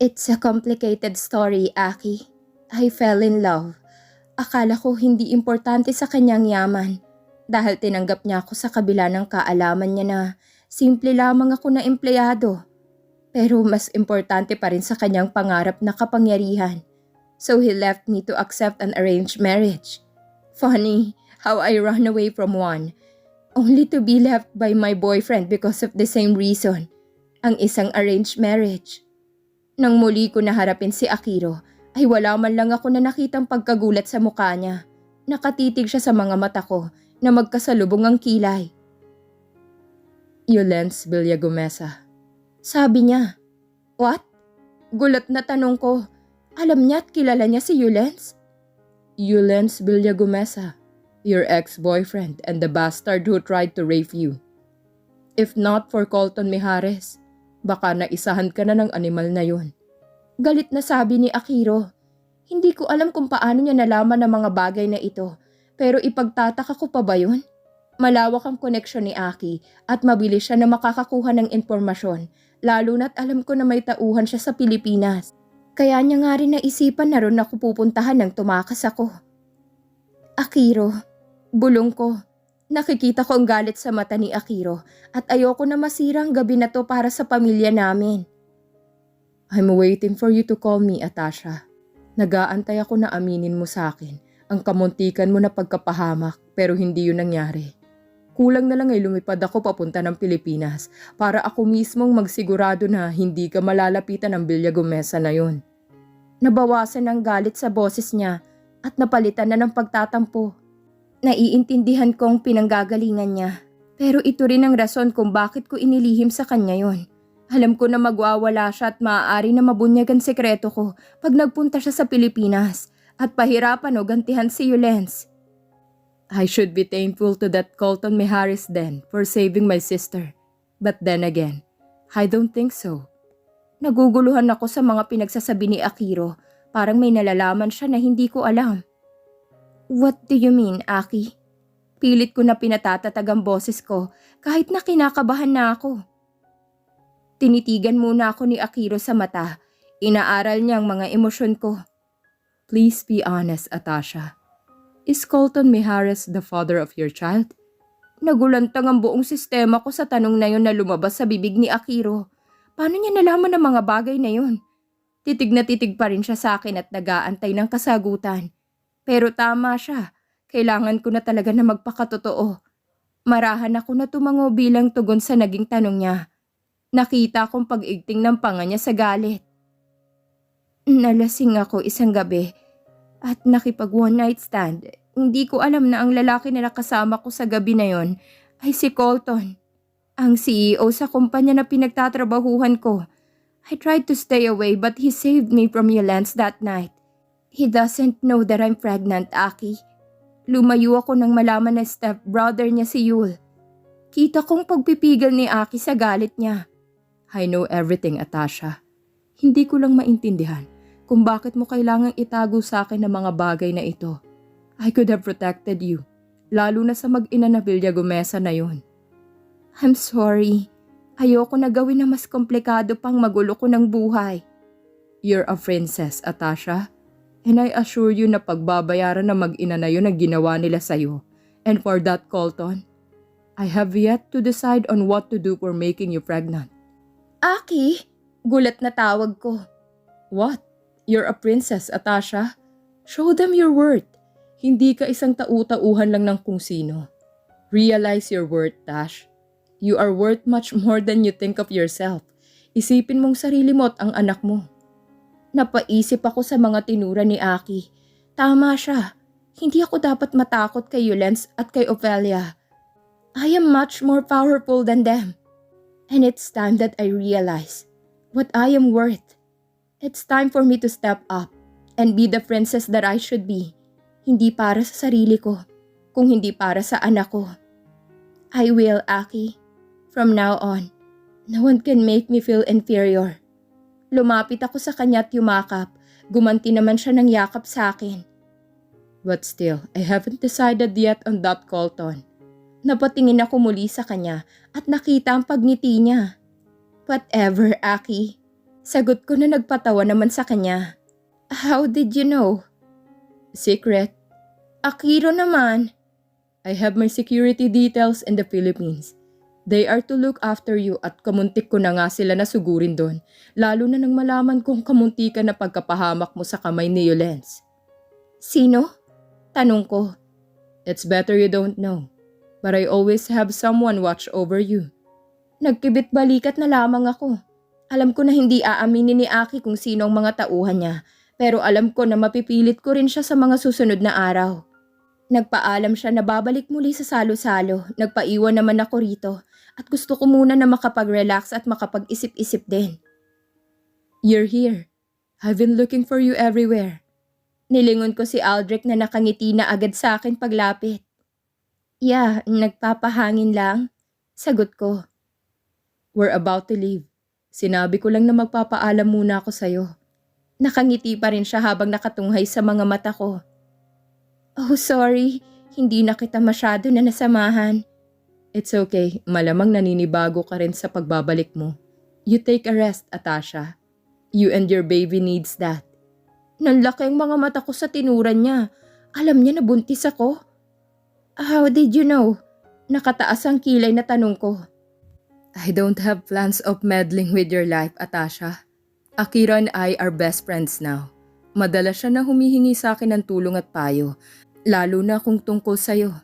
It's a complicated story, Aki. I fell in love. Akala ko hindi importante sa kanyang yaman dahil tinanggap niya ako sa kabila ng kaalaman niya na simple lamang ako na empleyado. Pero mas importante pa rin sa kanyang pangarap na kapangyarihan. So he left me to accept an arranged marriage. Funny how I ran away from one, only to be left by my boyfriend because of the same reason, ang isang arranged marriage. Nang muli ko naharapin si Akiro, ay wala man lang ako na nakitang pagkagulat sa mukha niya. Nakatitig siya sa mga mata ko na magkasalubong ang kilay. Yulens Villagomesa. Sabi niya. What? Gulat na tanong ko. Alam niya at kilala niya si Yulens? Yulens Villagomesa, your ex-boyfriend and the bastard who tried to rape you. If not for Colton Mijares, baka naisahan ka na ng animal na yun. Galit na sabi ni Akiro. Hindi ko alam kung paano niya nalaman ang mga bagay na ito, pero ipagtataka ko pa ba yun? Malawak ang koneksyon ni Aki at mabilis siya na makakakuha ng impormasyon, lalo na't alam ko na may tauhan siya sa Pilipinas. Kaya niya nga rin naisipan na ron ako pupuntahan nang tumakas ako. Akiro, bulong ko. Nakikita ko ang galit sa mata ni Akiro at ayoko na masira ang gabi na to para sa pamilya namin. I'm waiting for you to call me, Atasha. Nag-aantay ako na aminin mo sa akin ang kamuntikan mo na pagkapahamak pero hindi yun nangyari. Kulang na lang ay lumipad ako papunta ng Pilipinas para ako mismong magsigurado na hindi ka malalapitan ng Villagomesa na yun. Nabawasan ang galit sa boses niya at napalitan na ng pagtatampo. Naiintindihan kong pinanggagalingan niya, pero ito rin ang rason kung bakit ko inilihim sa kanya yon. Alam ko na magwawala siya at maaari na mabunyag ang sekreto ko pag nagpunta siya sa Pilipinas at pahirapan o gantihan si Yulens. I should be thankful to that Colton Mijares then for saving my sister. But then again, I don't think so. Naguguluhan ako sa mga pinagsasabi ni Akiro, parang may nalalaman siya na hindi ko alam. What do you mean, Aki? Pilit ko na pinatatatag ang boses ko kahit na kinakabahan na ako. Tinitigan muna ako ni Akiro sa mata. Inaaral niya ang mga emosyon ko. Please be honest, Atasha. Is Colton Mijares the father of your child? Nagulantang ang buong sistema ko sa tanong na yon na lumabas sa bibig ni Akiro. Paano niya nalaman ang mga bagay na yon? Titig na titig pa rin siya sa akin at nag-aantay ng kasagutan. Pero tama siya. Kailangan ko na talaga na magpakatotoo. Marahan ako na tumango bilang tugon sa naging tanong niya. Nakita kong pag-igting ng panga niya sa galit. Nalasing ako isang gabi at nakipag one night stand. Hindi ko alam na ang lalaki na nakasama ko sa gabi na yon ay si Colton, ang CEO sa kumpanya na pinagtatrabahuhan ko. I tried to stay away but he saved me from Yulens that night. He doesn't know that I'm pregnant, Aki. Lumayo ako nang malaman na stepbrother niya si Yul. Kita kong pagpipigil ni Aki sa galit niya. I know everything, Atasha. Hindi ko lang maintindihan kung bakit mo kailangang itago sa akin ang mga bagay na ito. I could have protected you, lalo na sa mag-ina na Villagomesa na yun. I'm sorry. Ayoko na gawin na mas komplikado pang magulo ko ng buhay. You're a princess, Atasha. And I assure you na pagbabayaran na mag-ina na yun ang ginawa nila sa'yo. And for that, Colton, I have yet to decide on what to do for making you pregnant. Aki? Gulat na tawag ko. What? You're a princess, Atasha. Show them your worth. Hindi ka isang tau-tauhan lang ng kung sino. Realize your worth, Tash. You are worth much more than you think of yourself. Isipin mong sarili mo at ang anak mo. Napaisip ako sa mga tinura ni Aki. Tama siya. Hindi ako dapat matakot kay Yulens at kay Ophelia. I am much more powerful than them. And it's time that I realize what I am worth. It's time for me to step up and be the princess that I should be. Hindi para sa sarili ko, kung hindi para sa anak ko. I will, Aki. From now on, no one can make me feel inferior. Lumapit ako sa kanya at yumakap. Gumanti naman siya ng yakap sa akin. But still, I haven't decided yet on that, Colton. Napatingin ako muli sa kanya at nakita ang pagngiti niya. Whatever, Aki. Sagot ko na nagpatawa naman sa kanya. How did you know? Secret. Akiro naman. I have my security details in the Philippines. They are to look after you at kamuntik ko na nga sila nasugurin doon. Lalo na nang malaman kong kamuntikan na pagkapahamak mo sa kamay ni Yulens. Sino? Tanong ko. It's better you don't know. But I always have someone watch over you. Nagkibit balikat na lamang ako. Alam ko na hindi aaminin ni Aki kung sino ang mga tauhan niya. Pero alam ko na mapipilit ko rin siya sa mga susunod na araw. Nagpaalam siya na babalik muli sa salo-salo. Nagpaiwan naman ako rito. At gusto ko muna na makapag-relax at makapag-isip-isip din. You're here. I've been looking for you everywhere. Nilingon ko si Aldrich na nakangiti na agad sa akin paglapit. Yeah, nagpapahangin lang. Sagot ko. We're about to leave. Sinabi ko lang na magpapaalam muna ako sa'yo. Nakangiti pa rin siya habang nakatunghay sa mga mata ko. Oh, sorry. Hindi na kita masyado na nasamahan. It's okay. Malamang naninibago ka rin sa pagbabalik mo. You take a rest, Atasha. You and your baby needs that. Nanlaki ang mga mata ko sa tinuran niya. Alam niya na buntis ako. How did you know? Nakataas ang kilay na tanong ko. I don't have plans of meddling with your life, Atasha. Akira and I are best friends now. Madalas siya na humihingi sa akin ng tulong at payo, lalo na kung tungkol sa'yo.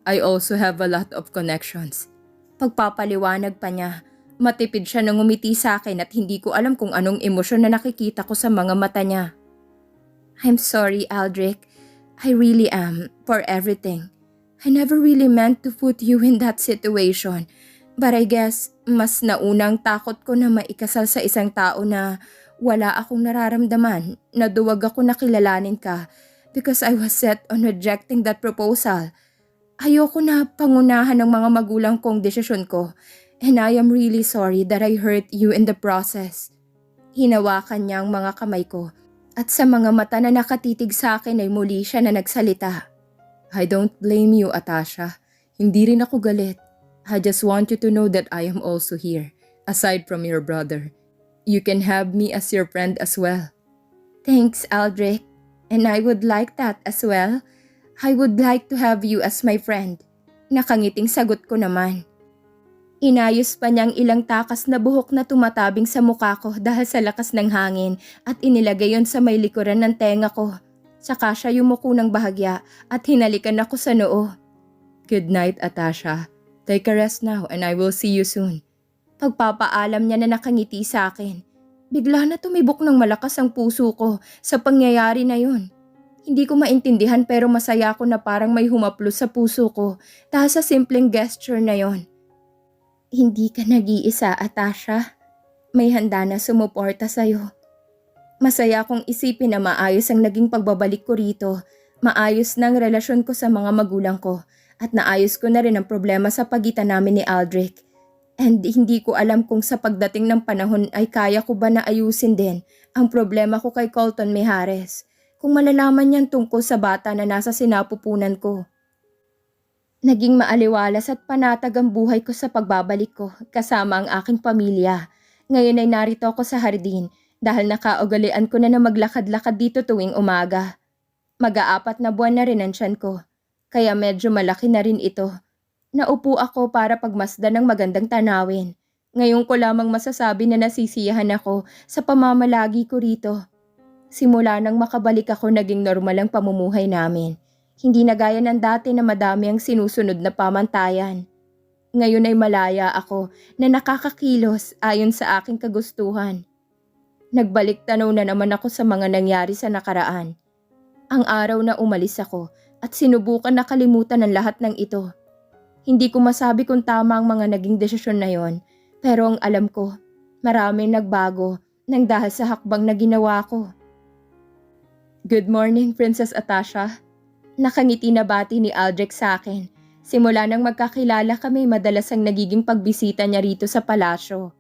I also have a lot of connections. Pagpapaliwanag pa niya, matipid siya nang umiti sa akin at hindi ko alam kung anong emosyon na nakikita ko sa mga mata niya. I'm sorry, Aldrich. I really am, for everything. I never really meant to put you in that situation. But I guess, mas naunang takot ko na maikasal sa isang tao na wala akong nararamdaman, na duwag ako na kilalanin ka because I was set on rejecting that proposal. Ayoko na pangunahan ng mga magulang kong desisyon ko, and I am really sorry that I hurt you in the process. Hinawakan niya ang mga kamay ko, at sa mga mata na nakatitig sa akin ay muli siya na nagsalita. I don't blame you, Atasha. Hindi rin ako galit. I just want you to know that I am also here, aside from your brother. You can have me as your friend as well. Thanks, Aldrich. And I would like that as well. I would like to have you as my friend. Nakangiting sagot ko naman. Inayos pa niyang ilang takas na buhok na tumatabing sa mukha ko dahil sa lakas ng hangin at inilagay yon sa may likuran ng tenga ko. Saka siya yumuko ng bahagya at hinalikan ako sa noo. Good night, Atasha. Take a rest now and I will see you soon. Pagpapaalam niya na nakangiti sa akin. Bigla na tumibok ng malakas ang puso ko sa pangyayari na yun. Hindi ko maintindihan pero masaya ako na parang may humaplos sa puso ko dahil sa simpleng gesture na yon. Hindi ka nag-iisa, Atasha. May handa na sumuporta sa'yo. Masaya akong isipin na maayos ang naging pagbabalik ko rito. Maayos na ang relasyon ko sa mga magulang ko. At naayos ko na rin ang problema sa pagitan namin ni Aldrich. And hindi ko alam kung sa pagdating ng panahon ay kaya ko ba na ayusin din ang problema ko kay Colton Mijares kung malalaman niyan tungkol sa bata na nasa sinapupunan ko. Naging maaliwalas at panatag ang buhay ko sa pagbabalik ko kasama ang aking pamilya. Ngayon ay narito ako sa hardin dahil nakaugalian ko na maglakad-lakad dito tuwing umaga. Mag-aapat na buwan na rin ang tiyan ko. Kaya medyo malaki na rin ito. Naupo ako para pagmasdan ng magandang tanawin. Ngayon ko lamang masasabi na nasisiyahan ako sa pamamalagi ko rito. Simula nang makabalik ako naging normal ang pamumuhay namin. Hindi na gaya ng dati na madami ang sinusunod na pamantayan. Ngayon ay malaya ako na nakakakilos ayon sa aking kagustuhan. Nagbalik tanaw na naman ako sa mga nangyari sa nakaraan. Ang araw na umalis ako at sinubukan na kalimutan ang lahat ng ito. Hindi ko masabi kung tama ang mga naging desisyon na yon, pero ang alam ko, maraming nagbago nang dahil sa hakbang na ginawa ko. Good morning, Princess Atasha. Nakangiti na bati ni Aldrich sa akin. Simula nang magkakilala kami, madalas ang nagiging pagbisita niya rito sa palasyo.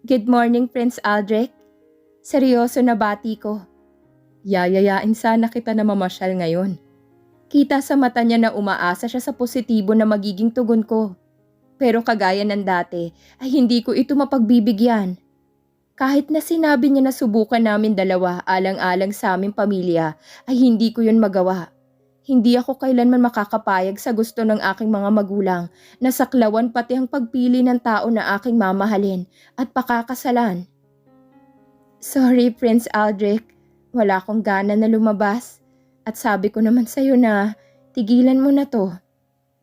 Good morning, Prince Aldrich. Seryoso na bati ko. Yayayain sana kita na mamasyal ngayon. Kita sa mata niya na umaasa siya sa positibo na magiging tugon ko. Pero kagaya ng dati ay hindi ko ito mapagbibigyan. Kahit na sinabi niya na subukan namin dalawa alang-alang sa aming pamilya, ay hindi ko yun magawa. Hindi ako kailanman makakapayag sa gusto ng aking mga magulang na saklawan pati ang pagpili ng tao na aking mamahalin at pakakasalan. Sorry, Prince Aldrich. Wala akong gana na lumabas. At sabi ko naman sa'yo na tigilan mo na to.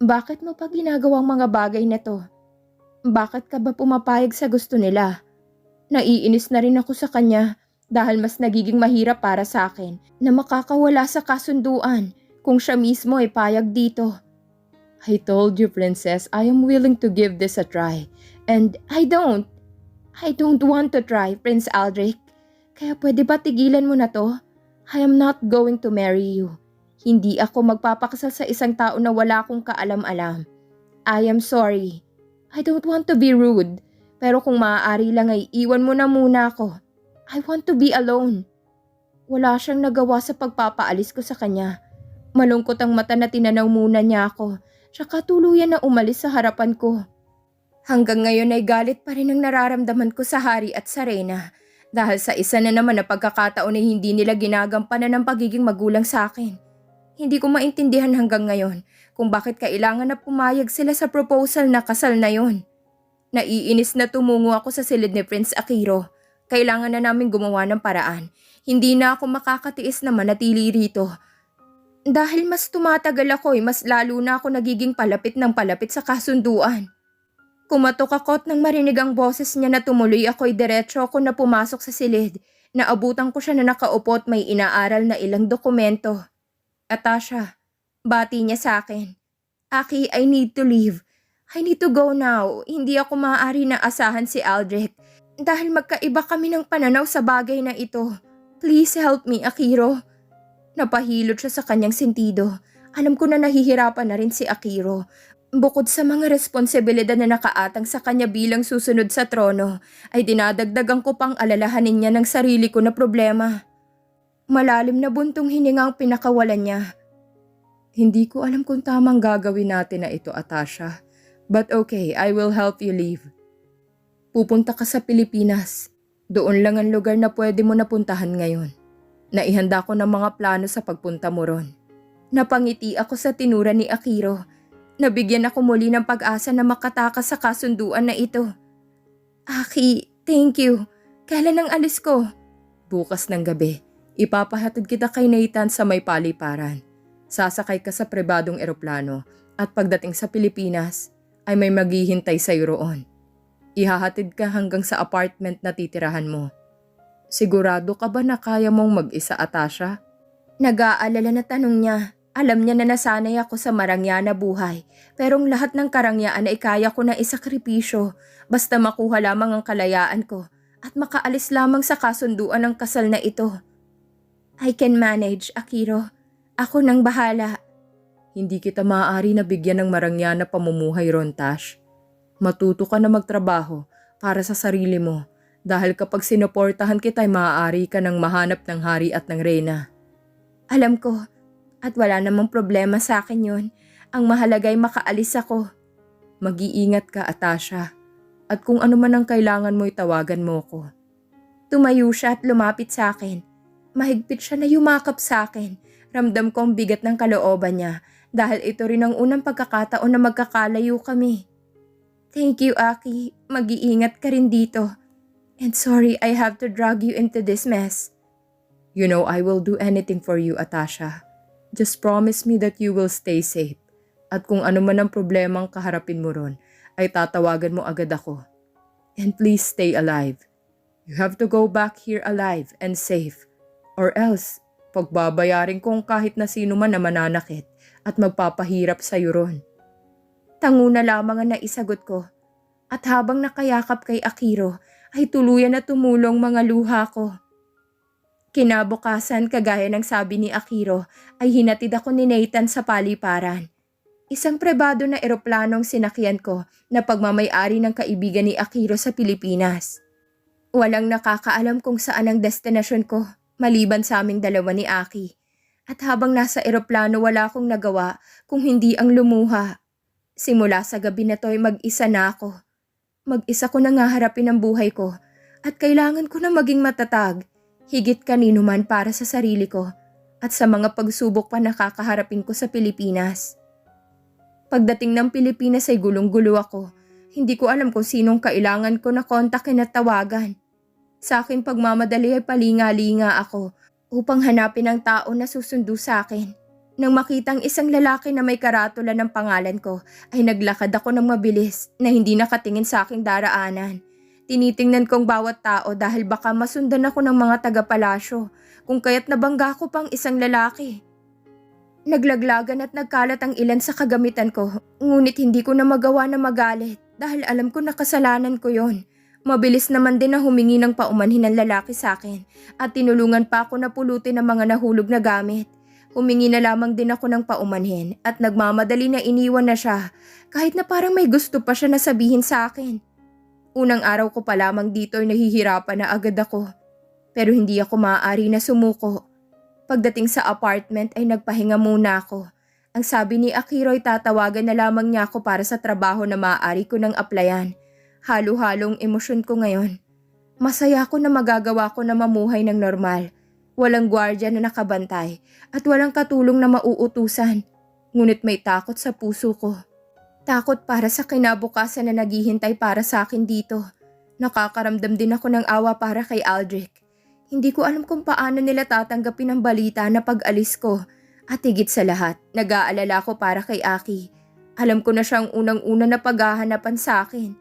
Bakit mo pa ginagawang mga bagay na to? Bakit ka ba pumapayag sa gusto nila? Naiinis na rin ako sa kanya dahil mas nagiging mahirap para sa akin na makakawala sa kasunduan kung siya mismo ay payag dito. I told you, Princess, I am willing to give this a try. And I don't want to try, Prince Aldrich. Kaya pwede ba tigilan mo na to? I am not going to marry you. Hindi ako magpapakasal sa isang tao na wala akong kaalam-alam. I am sorry. I don't want to be rude. Pero kung maaari lang ay iwan mo na muna ako. I want to be alone. Wala siyang nagawa sa pagpapaalis ko sa kanya. Malungkot ang mata na tinanaw muna niya ako. Tsaka tuluyan na umalis sa harapan ko. Hanggang ngayon ay galit pa rin ang nararamdaman ko sa Hari at sa Reyna. Dahil sa isa na naman na pagkakataon ay hindi nila ginagampanan ng pagiging magulang sa akin. Hindi ko maintindihan hanggang ngayon kung bakit kailangan na pumayag sila sa proposal na kasal na yon. Naiinis na tumungo ako sa silid ni Prince Akiro. Kailangan na namin gumawa ng paraan. Hindi na ako makakatiis na manatili rito. Dahil mas tumatagal ako mas lalo na ako nagiging palapit ng palapit sa kasunduan. Kumatok ako't nang marinig ang boses niya na tumuloy ako'y diretso ako na pumasok sa silid. Naabutan ko siya na nakaupo at may inaaral na ilang dokumento. Atasha, bati niya sa akin. Aki, I need to leave. I need to go now. Hindi ako maaari na asahan si Aldrich dahil magkaiba kami ng pananaw sa bagay na ito. Please help me, Akiro. Napahilot siya sa kanyang sentido. Alam ko na nahihirapan na rin si Akiro. Bukod sa mga responsibilidad na nakaatang sa kanya bilang susunod sa trono, ay dinadagdagan ko pang alalahanin niya ng sarili ko na problema. Malalim na buntong hininga ang pinakawalan niya. Hindi ko alam kung tamang gagawin natin na ito, Atasha. But okay, I will help you leave. Pupunta ka sa Pilipinas. Doon lang ang lugar na pwede mo napuntahan ngayon. Naihanda ko ng mga plano sa pagpunta mo ron. Napangiti ako sa tinura ni Akiro. Nabigyan ako muli ng pag-asa na makatakas sa kasunduan na ito. Aki, thank you. Kailan ang alis ko? Bukas ng gabi. Ipapahatid kita kay Nathan sa may paliparan. Sasakay ka sa pribadong eroplano at pagdating sa Pilipinas, ay may maghihintay sa'yo roon. Ihahatid ka hanggang sa apartment na titirahan mo. Sigurado ka ba na kaya mong mag-isa, Atasha? Nag-aalala na tanong niya. Alam niya na nasanay ako sa marangya na buhay, pero ang lahat ng karangyaan ay kaya ko na isakripisyo basta makuha lamang ang kalayaan ko at makaalis lamang sa kasunduan ng kasal na ito. I can manage, Akiro. Ako nang bahala. Hindi kita maaari na bigyan ng marangya na pamumuhay ron, Tash. Matuto ka na magtrabaho para sa sarili mo dahil kapag sinuportahan kita ay maaari ka nang mahanap ng hari at ng reyna. Alam ko, at wala namang problema sa akin yun. Ang mahalaga ay makaalis ako. Mag-iingat ka, Atasha. At kung ano man ang kailangan mo, tawagan mo ko. Tumayo siya at lumapit sa akin. Mahigpit siya na yumakap sa akin. Ramdam ko ang bigat ng kalooban niya dahil ito rin ang unang pagkakataon na magkakalayo kami. Thank you, Aki. Mag-iingat ka rin dito. And sorry I have to drag you into this mess. You know I will do anything for you, Atasha. Just promise me that you will stay safe. At kung ano man ang problemang kaharapin mo ron, ay tatawagan mo agad ako. And please stay alive. You have to go back here alive and safe. Or else, pagbabayarin kong kahit na sino man na mananakit at magpapahirap sa iyo ron. Tango na lamang ang naisagot ko. At habang nakayakap kay Akiro, ay tuluyan na tumulong mga luha ko. Kinabukasan, kagaya ng sabi ni Akiro, ay hinatid ako ni Nathan sa paliparan. Isang pribado na eroplanong sinakyan ko na pagmamay-ari ng kaibigan ni Akiro sa Pilipinas. Walang nakakaalam kung saan ang destinasyon ko, maliban sa aming dalawa ni Aki. At habang nasa eroplano wala akong nagawa kung hindi ang lumuha. Simula sa gabi na to ay mag-isa na ako. Mag-isa ko na nga harapin ang buhay ko at kailangan ko na maging matatag, higit kanino man para sa sarili ko at sa mga pagsubok pa nakakaharapin ko sa Pilipinas. Pagdating ng Pilipinas ay gulong-gulo ako. Hindi ko alam kung sinong kailangan ko na kontakin at tawagan. Sa akin pagmamadali ay palinga-linga ako upang hanapin ang tao na susundo sa akin. Nang makitang isang lalaki na may karatula ng pangalan ko, ay naglakad ako ng mabilis na hindi nakatingin sa aking daraanan. Tinitingnan kong bawat tao dahil baka masundan ako ng mga taga-palasyo, kung kaya't nabangga ko pang isang lalaki. Naglaglagan at nagkalat ang ilan sa kagamitan ko, ngunit hindi ko na magawa na magalit dahil alam ko na kasalanan ko yon. Mabilis naman din na humingi ng paumanhin ng lalaki sa akin at tinulungan pa ako na pulutin ang mga nahulog na gamit. Humingi na lamang din ako ng paumanhin at nagmamadali na iniwan na siya kahit na parang may gusto pa siya na sabihin sa akin. Unang araw ko pa lamang dito ay nahihirapan na agad ako pero hindi ako maaari na sumuko. Pagdating sa apartment ay nagpahinga muna ako. Ang sabi ni Akiro ay tatawagan na lamang niya ako para sa trabaho na maaari ko nang applyan. Halo-halong emosyon ko ngayon. Masaya ako na magagawa ko na mamuhay ng normal. Walang gwardiya na nakabantay at walang katulong na mauutusan. Ngunit may takot sa puso ko. Takot para sa kinabukasan na naghihintay para sa akin dito. Nakakaramdam din ako ng awa para kay Aldrich. Hindi ko alam kung paano nila tatanggapin ang balita na pag-alis ko. At higit sa lahat, nag-aalala ko para kay Aki. Alam ko na siyang unang-una na paghahanapan sa akin.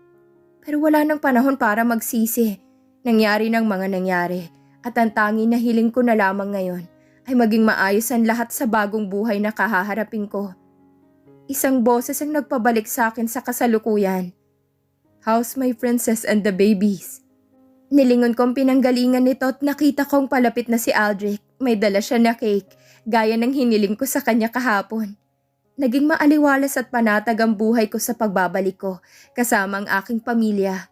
Pero wala nang panahon para magsisi. Nangyari ng mga nangyari. At ang tanging na hiling ko na lamang ngayon ay maging maayos ang lahat sa bagong buhay na kahaharapin ko. Isang boses ang nagpabalik sa akin sa kasalukuyan. How's my princess and the babies? Nilingon kong pinanggalingan nito at nakita kong palapit na si Aldrich. May dala siya na cake, gaya ng hiniling ko sa kanya kahapon. Naging maaliwalas at panatag ang buhay ko sa pagbabalik ko, kasama ang aking pamilya.